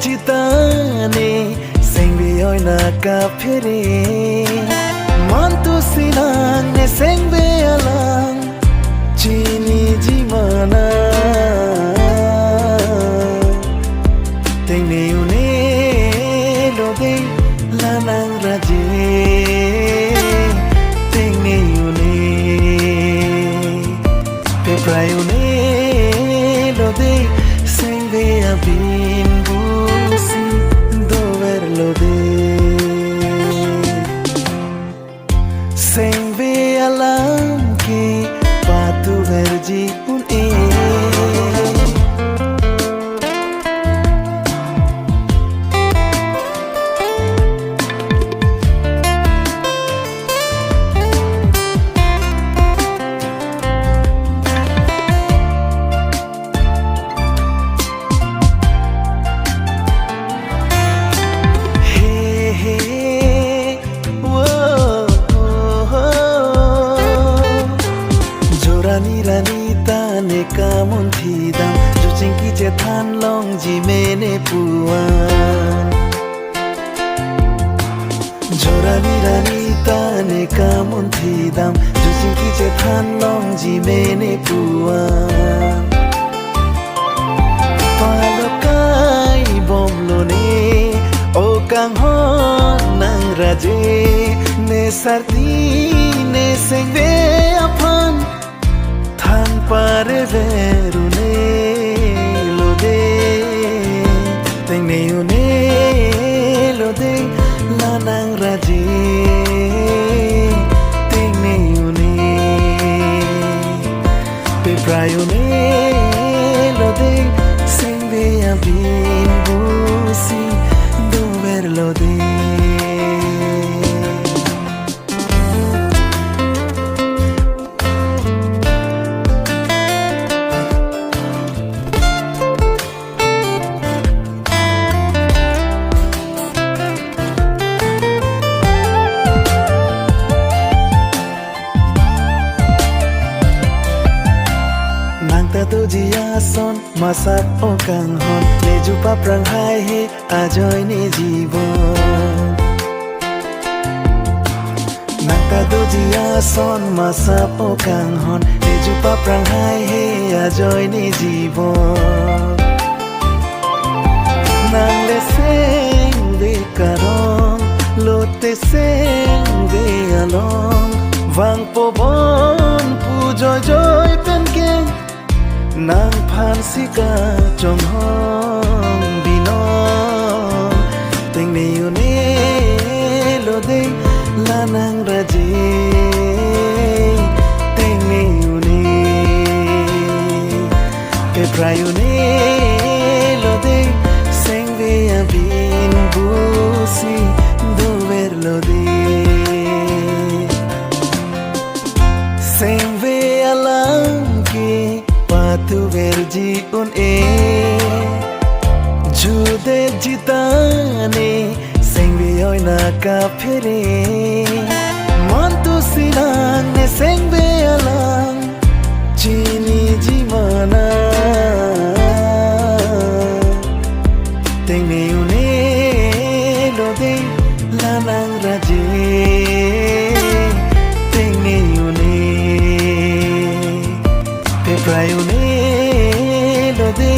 jitane sengbe oina ka phere mantu sinang ne sengbe alang chini jimana tengne une lo de lanang raje tengne une pe prai une lo de sengbe abin busi dover lo de sengbe alam ke patu verji un Rani kamun thidam juchingki che than long ji mene puan jorani rani tane kamun thidam juchingki che than long ji mene puan palokai bomlo ne o kang ho nang raje ne sarti ne sengve aphan pare verune lo de tengne une lo de lanang raje tengne une pe prayune lo de sengbe abin busi dover lo de tu jia son masak o kang hon leju paprang hai he ajoy ni jibon naka tu jia son masak o kang hon leju paprang hai he ajoy ni jibon nang le seng de karong lote seng de along wang po bon pu joy joy pen keng nang phan sika chom hong binon tengne une lo de lanang raje tengne une pe prai une lo de sengve abin busi dover lo de sengve alam ke patu verji un jude jitane sengbe oina ka phere mantu sinang ne sengbe alang chini jimana tengne une lo de lanang raje tengne une pe prai une lo de